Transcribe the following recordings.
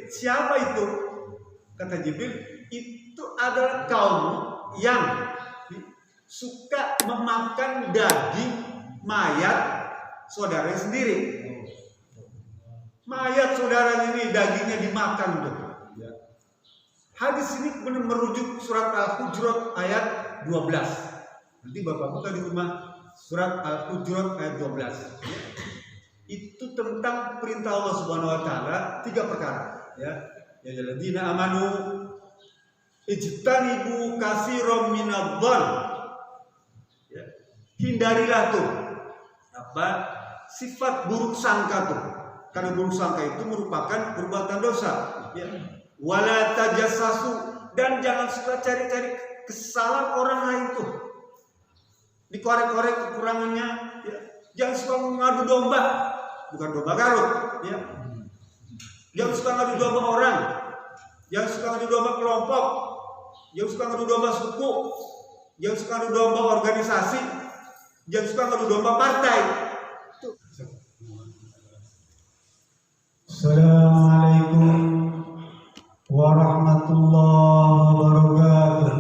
siapa itu? Kata Jibril, itu adalah kaum yang suka memakan daging mayat saudaranya sendiri. Mayat saudaranya ini dagingnya dimakan tuh. Hadis ini benar merujuk surat Al-Hujurat ayat 12. Nanti Bapak buka di rumah surat Al-Hujurat ayat 12. Itu tentang perintah Allah Subhanahu wa taala 3 perkara, ya. Ya alladzina amanu ijtanibu katsiran minadh-dhann. Ya. Hindarilah tuh sifat buruk sangka tuh. Karena buruk sangka itu merupakan perbuatan dosa, ya. Wala tajassasu, dan jangan suka cari-cari kesalahan orang lain tuh. Dikorek-korek kekurangannya, ya. Jangan suka mengadu domba, bukan domba Garut, ya. Jangan suka ngadu domba orang, jangan suka ngadu domba kelompok, jangan suka ngadu domba suku, jangan suka ngadu domba organisasi, jangan suka ngadu domba partai. Assalamualaikum warahmatullahi wabarakatuh.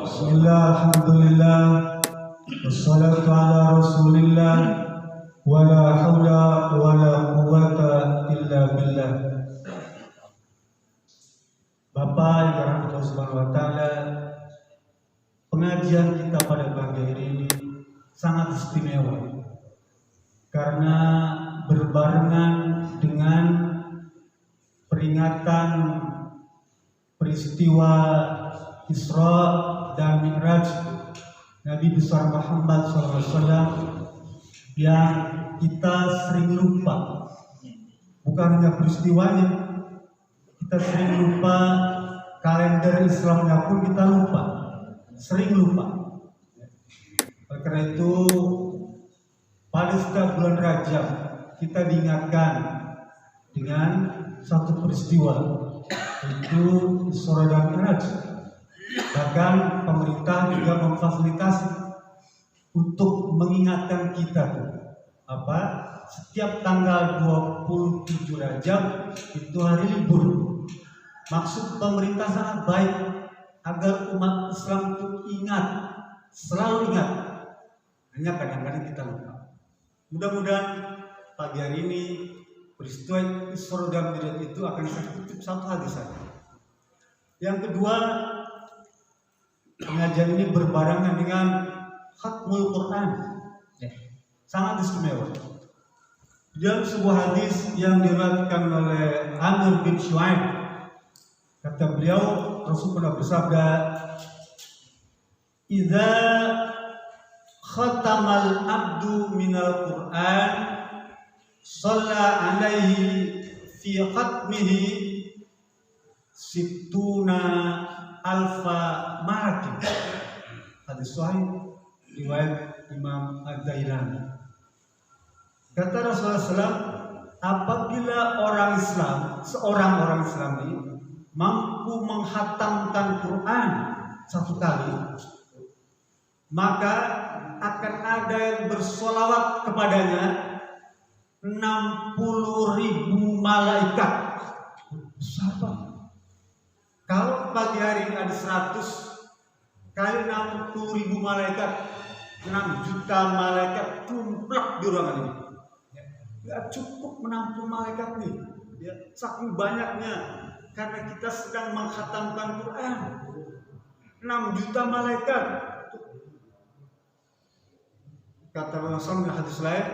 Bismillah, alhamdulillah, wassalatu ala rasulillah, wala hawla wala quwwata illa billah. Bapak yang dirahmati Allah Subhanahu wa taala, pengajian kita pada pagi hari ini sangat istimewa karena berbarengan dengan peringatan peristiwa Isra dan Mi'raj Nabi besar Muhammad SAW yang kita sering lupa. Bukan hanya peristiwanya, kita sering lupa, kalender Islamnya pun kita lupa, sering lupa. Oleh karena itu, pada setiap bulan Rajab kita diingatkan dengan satu peristiwa, yaitu Isra dan Mi'raj. Bahkan pemerintah juga memfasilitasi untuk mengingatkan kita setiap tanggal 27 Rajab itu hari libur. Maksud pemerintah sangat baik agar umat Islam itu ingat, selalu ingat. Hanya kadang-kadang kita lupa. Mudah-mudahan pagi hari ini peristiwa Isra dan Mi'raj itu akan saya kutip satu hadis saja. Yang kedua, pengajian ini berbarengan dengan khatmul Quran, sangat istimewa. Dalam sebuah hadis yang diriwayatkan oleh Amr bin Shu'aib, kata beliau, Rasul pernah bersabda, "Idza khatamal abdu minal Quran, shalla alaihi fi khatmihi sittuna alfa maratin." Hadis sahih riwayat Imam Ad-Dailami. Kata Rasulullah SAW, apabila seorang orang Islam ini mampu menghatamkan Quran satu kali, maka akan ada yang bersolawat kepadanya 60.000 malaikat. Siapa? Kalau pagi hari ini ada 100 kali 60.000 malaikat, 6 juta malaikat tumplak di ruangan ini. Gak cukup menampung malaikat nih, saking banyaknya, karena kita sedang menghatamkan Quran. 6 juta malaikat. Kata Rasul dalam hadis lain,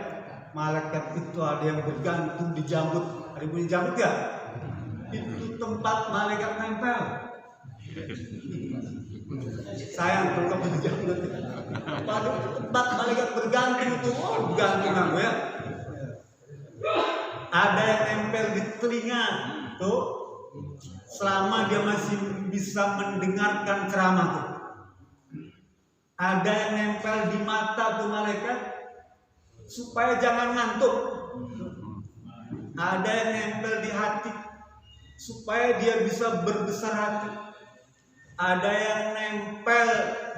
malaikat itu ada yang bergantung di jambut. Ada bunyi jambut ya? Itu tempat malaikat nempel. Sayang kalau bunyi jambut. Pada tempat malaikat bergantung itu, bergantung aku ya. Ada yang nempel di telinga tuh, selama dia masih bisa mendengarkan ceramah tuh. Ada yang nempel di mata tuh malaikat supaya jangan ngantuk. Ada yang nempel di hati supaya dia bisa berbesar hati. Ada yang nempel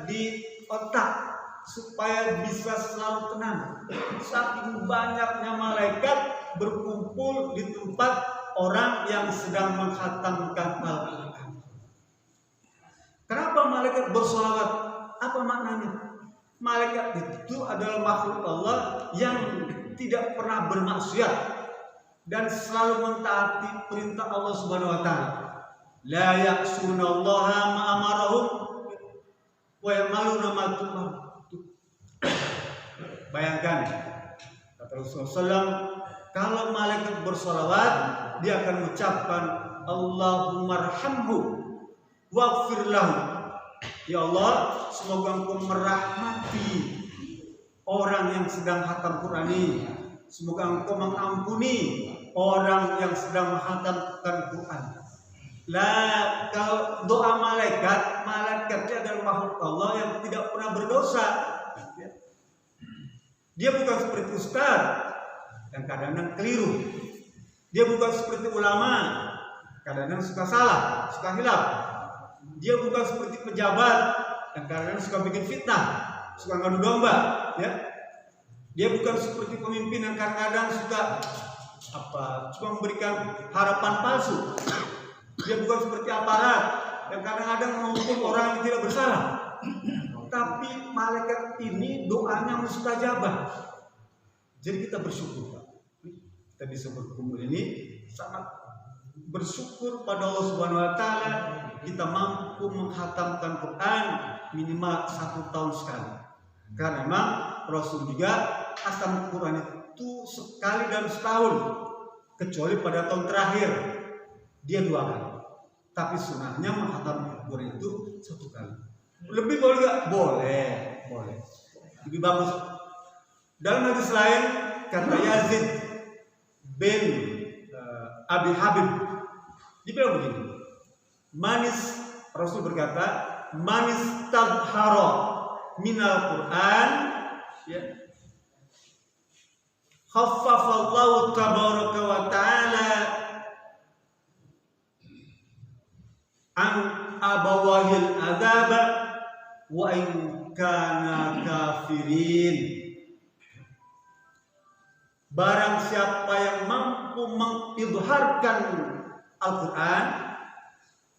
di otak supaya bisa selalu tenang. Saking banyaknya malaikat berkumpul di tempat orang yang sedang menghatamkan Al-Quran. Kenapa malaikat bersolawat? Apa maknanya? Malaikat itu adalah makhluk Allah yang tidak pernah bermaksiat dan selalu mentaati perintah Allah Subhanahu wa taala. La ya'sunallaha ma amarahum wa ya'maluna ma tu'mar. Bayangkan kata Rasulullah SAW, kalau malaikat bersolawat, dia akan mengucapkan Allahumma arhamhu waghfir lahu. Ya Allah, semoga Engkau merahmati orang yang sedang khatam Quran ini. Semoga Engkau mengampuni orang yang sedang menghatamkan Quran. Lah, kalau doa malaikatnya adalah makhluk Allah yang tidak pernah berdosa. Dia bukan seperti ustaz yang kadang-kadang keliru. Dia bukan seperti ulama, kadang-kadang suka salah, suka hilaf. Dia bukan seperti pejabat yang kadang-kadang suka bikin fitnah, suka ngadu domba, ya. Dia bukan seperti pemimpin yang kadang-kadang suka cuma memberikan harapan palsu. Dia bukan seperti aparat yang kadang-kadang menghukum orang yang tidak bersalah. Tapi malaikat ini doanya mustajabah. Jadi kita bersyukur, Pak. Kita bisa berkumpul ini sangat bersyukur pada Allah Subhanahu wa taala, kita mampu menghatamkan Quran minimal 1 tahun sekali. Karena memang Rasul juga khatam Quran itu sekali dalam setahun, kecuali pada tahun terakhir dia 2 kali. Tapi sunahnya menghatam Quran itu 1 kali. Lebih boleh nggak? Boleh. Lebih bagus. Dalam hadis lain kata Yazid bin Abi Habib, dibilang begini, Rasul berkata, manis tabharo minal Quran, ya, khaffafallahu tabaraka wa ta'ala an abawahil adaba wa in kana kafirin. Barang siapa yang mampu mengidharkan Al-Quran,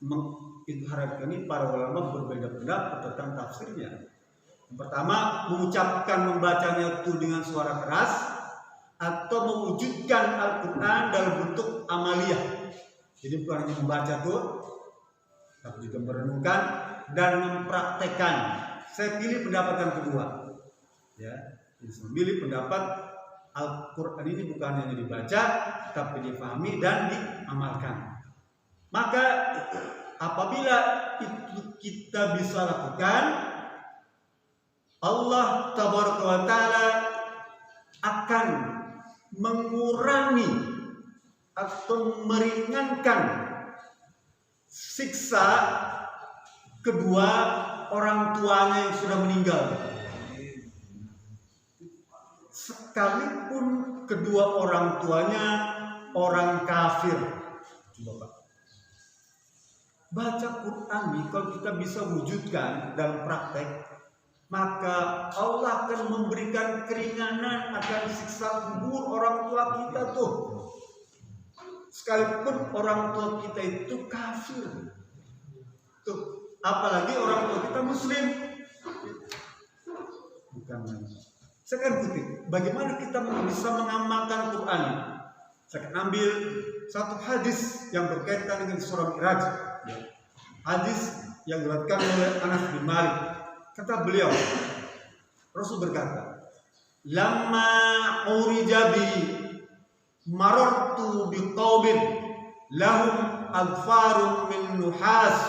mengidharkan ini para ulama berbeda pendapat tentang tafsirnya. Yang pertama, mengucapkan membacanya itu dengan suara keras atau mewujudkan Al-Quran dalam bentuk amaliyah. Jadi bukan hanya membaca tuh, tapi juga merenungkan dan mempraktekkan. Saya pilih pendapat yang kedua. Ya, saya pilih pendapat Al-Quran ini bukan hanya dibaca, tapi difahami dan diamalkan. Maka apabila itu kita bisa lakukan, Allah Tabaraka wa Ta'ala akan mengurangi atau meringankan siksa kedua orang tuanya yang sudah meninggal. Sekalipun kedua orang tuanya orang kafir. Coba Pak, baca Quran nih, kalau kita bisa wujudkan dalam praktek, maka Allah akan memberikan keringanan akan siksa kubur orang tua kita tuh. Sekalipun orang tua kita itu kafir tuh, apalagi orang tua kita muslim. Bukan saya akan kutip bagaimana kita bisa mengamalkan Quran. Saya akan ambil satu hadis yang berkaitan dengan surah Mi'raj. Hadis yang diriwayatkan oleh Anas bin Malik. Kata beliau, Rasul berkata, "Lamma urijabi marartu biqaumin lahum adfarun min nuhas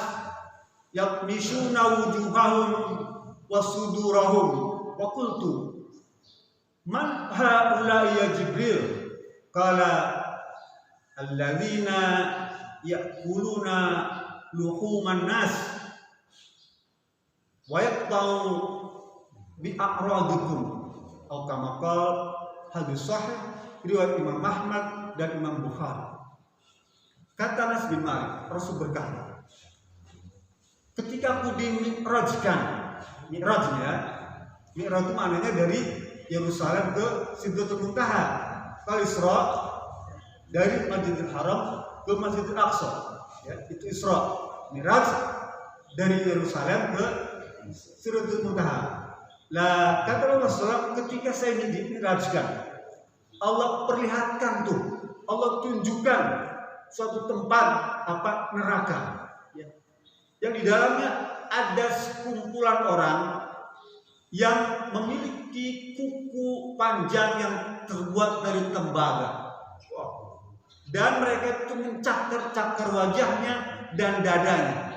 yaqmishuna wujuhahum wa sudurahum wa qultu man haula'i ya Jibril?" Qala alladzina ya'kuluna luhuman nas wa yaqta'u bi a'radikum atau kama qala hadis sahih riwayat Imam Ahmad dan Imam Bukhari. Kata Anas bin Malik, Rasul berkata, ketika aku dimi'rajkan, mi'rajnya, mi'raj itu maknanya dari Yerusalem ke Sidratul Muntaha. Kalau Isra dari Masjidil Haram ke Masjidil Aqsa. Ya, itu Isra Miraj dari Yerusalem ke Sidratul Muntaha. Lah kata Rasulullah, ketika saya dimirajkan, Allah perlihatkan tuh, Allah tunjukkan suatu tempat neraka, ya, yang di dalamnya ada sekumpulan orang yang memiliki kuku panjang yang terbuat dari tembaga. Dan mereka itu mencakar-cakar wajahnya dan dadanya.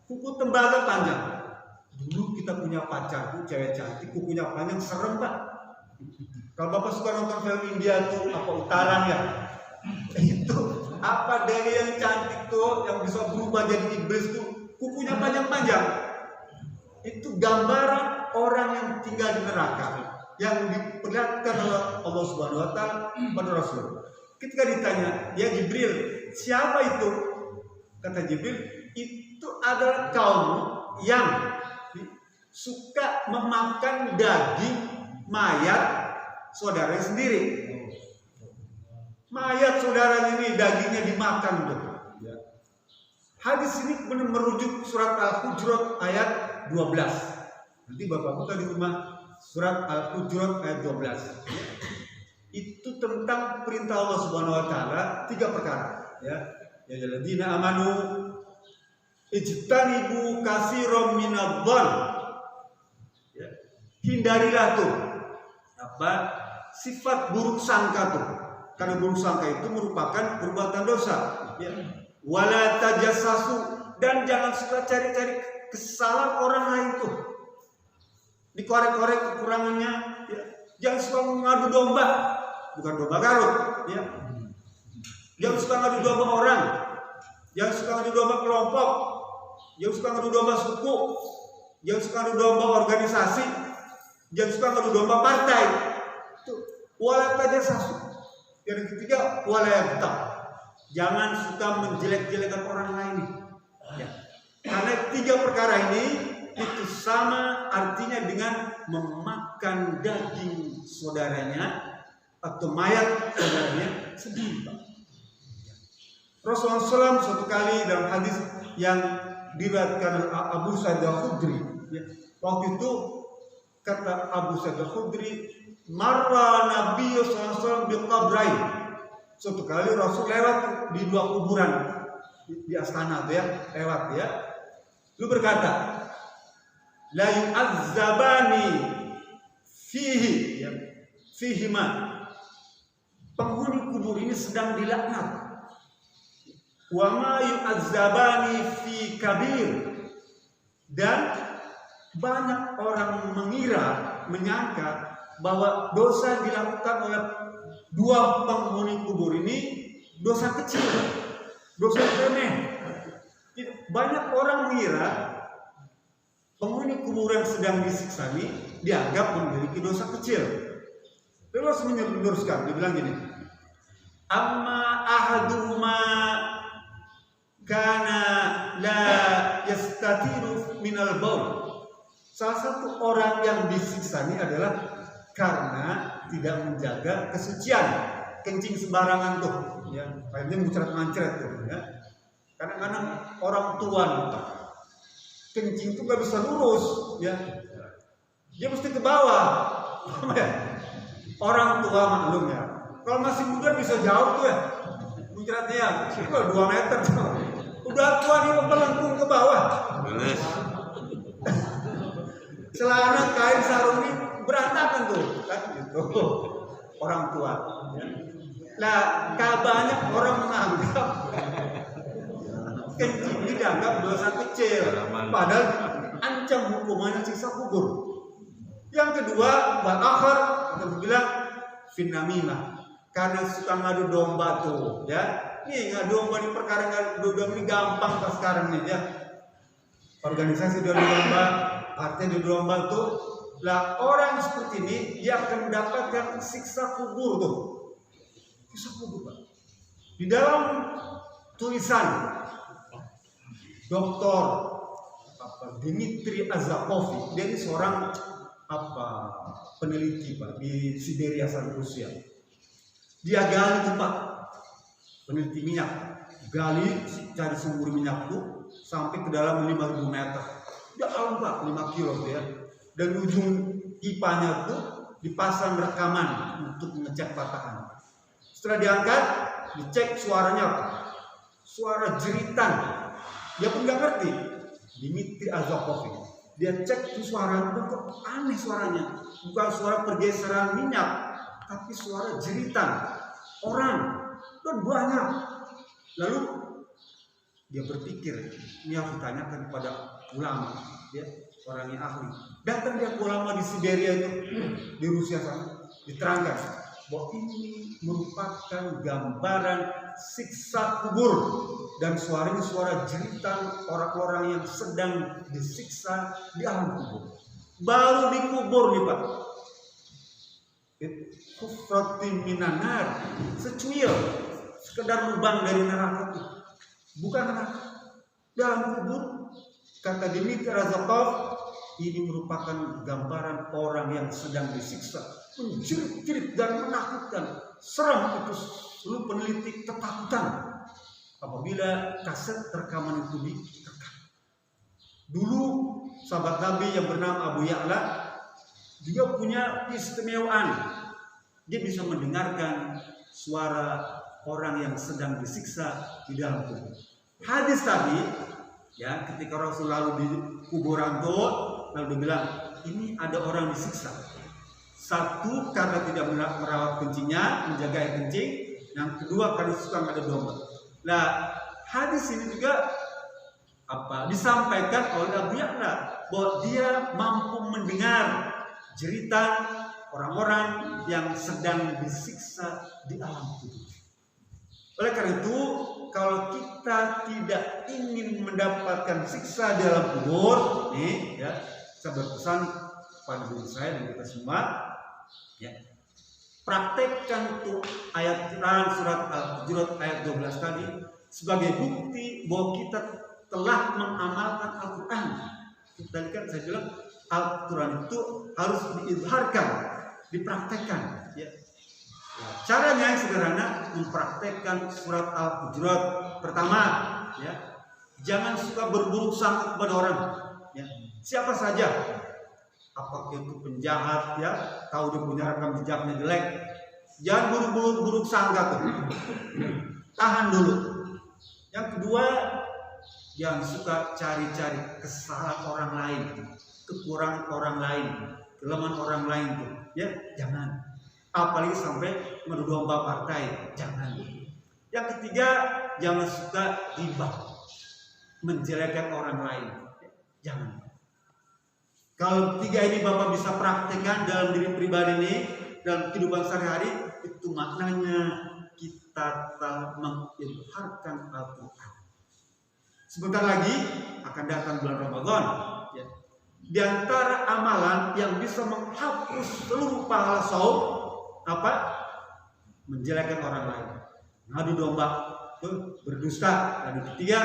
Kuku tembaga panjang. Dulu kita punya pacar tuh cewek cantik, kukunya panjang, serem Pak. Kalau Bapak suka nonton film India tuh apa Utaran ya, itu apa dari yang cantik tuh yang bisa berubah jadi iblis tuh kukunya panjang-panjang. Itu gambaran orang yang tinggal di neraka yang diperlihatkan oleh Allah Subhanahu wa taala pada Rasul. Ketika ditanya, "Ya Jibril, siapa itu?" Kata Jibril, "Itu adalah kaum yang suka memakan daging mayat saudara sendiri." Mayat saudara ini dagingnya dimakan tuh. Hadis ini merujuk surat Al-Hujurat ayat 12. Nanti Bapak buka di rumah surat Al-Hujurat ayat 12. Itu tentang perintah Allah Subhanahu wa taala 3 perkara, ya. Ya alladzina amanu ijtanibu katsiran minadh-dhann. Ya. Hindarilah tuh sifat buruk sangka tuh. Karena buruk sangka itu merupakan perbuatan dosa, ya. Wala tajassasu, dan jangan suka cari-cari kesalahan orang lain tuh. Dikorek-korek kekurangannya, ya. Jangan suka mengadu domba, bukan domba Garut, ya. Jangan suka ngadu domba orang, jangan suka ngadu domba kelompok, jangan suka ngadu domba suku, jangan suka ngadu domba organisasi, jangan suka ngadu domba partai. Itu wala tajassasu. Yang ketiga wala yaghtab. Jangan suka menjelek-jelekan orang lain, ya. Karena 3 perkara ini itu sama artinya dengan memakan daging saudaranya atau mayat saudaranya sendiri, Pak. Rasulullah SAW suatu kali dalam hadis yang diriwayatkan Abu Sa'id Al-Khudri, ya, waktu itu kata Abu Sa'id Al-Khudri, marra Nabi SAW biqabrain. Suatu kali Rasul lewat di 2 kuburan di Astana tuh, ya, lewat, ya. Lu berkata, la yu'azzabani fihi, ya, fihima. Penghuni kubur ini sedang dilaknat. Wa ma yu'azzabani fi kabir. Dan banyak orang menyangka bahwa dosa yang dilakukan oleh 2 penghuni kubur ini dosa kecil, dosa remeh. Banyak orang mengira penghuni kubur yang sedang disiksa ini dianggap memiliki dosa kecil. Terus meneruskan, dibilang gini, amma ahaduhuma kana la yastatiru minal baul. Salah satu orang yang disiksa ini adalah karena tidak menjaga kesucian, kencing sembarangan tuh, ya, kayaknya muncrat-mancret tuh, ya. Kadang-kadang orang tua kencing tuh gak bisa lurus, ya, dia mesti ke bawah. Orang tua maklum, ya, kalau masih muda bisa jauh tuh, ya, muncratnya, ya, 2 meter tuh. Udah tua nih melengkung ke bawah. Celana kain sarung ini berantakan tuh, kan gitu. Orang tua. Nah, banyak orang menganggap kencing ini dianggap dosa kecil, padahal ancam hukumannya siksa kubur. Yang kedua, wal akhar, kita bilang finnamimah, karena suka ngadu domba tuh, ya. Nih ngadu domba di perkara ngadu domba ini gampang pas sekarang nih, ya. Organisasi ngadu domba, partai ngadu domba tuh. Lah orang seperti ini dia akan mendapatkan siksa kubur tuh. Siksa kubur, Pak. Di dalam tulisan Dr. Dmitri Azakovi, dia ini seorang peneliti, Pak, di Siberia, Rusia. Dia gali tuh, Pak, peneliti minyak, gali cari sumber minyak itu sampai ke dalam 5.000 meter. Dalam Pak, 5 kilo ya. Dan ujung pipanya itu dipasang rekaman untuk mengecek patahan. Setelah diangkat, dicek suaranya apa? Suara jeritan. Dia pun nggak ngerti. Dmitri Azakov ini. Dia cek itu suaranya, kok aneh suaranya. Bukan suara pergeseran minyak, tapi suara jeritan orang dan banyak. Lalu dia berpikir, ini harus ditanyakan kepada ulama, ya, orang yang ahli. Datang dia ke ulama di Siberia itu, di Rusia sana, diterangkan bahwa ini merupakan gambaran siksa kubur dan suaranya suara jeritan orang-orang yang sedang disiksa di alam kubur. Baru dikubur nih Pak. Kufratin minanar, secuil, sekedar lubang dari neraka itu, bukan neraka. Dalam kubur, kata Dmitri Razakov, ini merupakan gambaran orang yang sedang disiksa, menjerit-jerit dan menakutkan. Seram itu seluruh peneliti ketakutan apabila kaset rekaman itu direkam. Dulu sahabat Nabi yang bernama Abu Ya'la juga punya keistimewaan. Dia bisa mendengarkan suara orang yang sedang disiksa di dalam kubur. Hadis tadi, ya, ketika Rasul lalu di kuburan itu, lalu dia bilang, ini ada orang disiksa. Satu, karena tidak merawat kencingnya, menjaga air kencing. Yang kedua, karena suka ada domba. Nah, hadis ini juga disampaikan oleh Abu Ya'la bahwa dia mampu mendengar jeritan orang-orang yang sedang disiksa di alam kubur. Oleh karena itu, kalau kita tidak ingin mendapatkan siksa di alam kubur, nih, ya, saya berpesan pada diri saya dan kita semua, ya, praktekkan tuh ayat Quran surat Al-Hujurat ayat 12 tadi sebagai bukti bahwa kita telah mengamalkan Al-Quran. Tadi kan saya bilang Al-Quran itu harus diizharkan, dipraktekkan, ya. Caranya yang sederhana, mempraktekkan surat Al-Hujurat. Pertama, ya, jangan suka berburuk sangka kepada orang, ya. Siapa saja, apakah itu penjahat, ya, tahu dia punya rekam jejaknya jelek, jangan buruk sangka tuh. Tahan dulu. Yang kedua, jangan suka cari-cari kesalahan orang lain, kekurangan orang lain, kelemahan orang lain tuh, ya, jangan. Apalagi sampai menuduh partai, jangan. Yang ketiga, jangan suka ghibah, menjelekkan orang lain, jangan. Kalau tiga ini Bapak bisa praktekkan dalam diri pribadi ini, dalam kehidupan sehari-hari, itu maknanya kita telah mengizharkan Al-Quran. Sebentar lagi akan datang bulan Ramadan, ya. Di antara amalan yang bisa menghapus seluruh pahala saum, apa? Menjelekkan orang lain, ngadu domba, berdusta. Dan ketiga,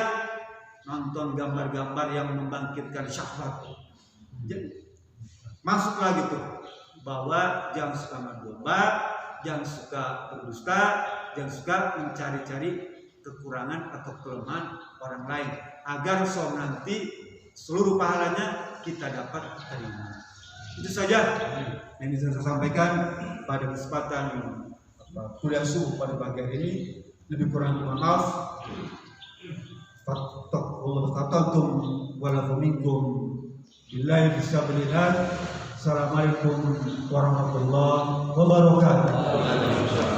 nonton gambar-gambar yang membangkitkan syahwat. Jadi, masuk lagi tuh bahwa jangan suka ngadu domba, jangan suka berdusta, jangan suka mencari-cari kekurangan atau kelemahan orang lain, agar so nanti seluruh pahalanya kita dapat terima. Itu saja yang bisa saya sampaikan pada kesempatan kuliah subuh pada pagi hari ini. Lebih kurang mohon maaf. Fattaqullaha wala minkum billahi fisabilillah. Assalamualaikum warahmatullahi wabarakatuh.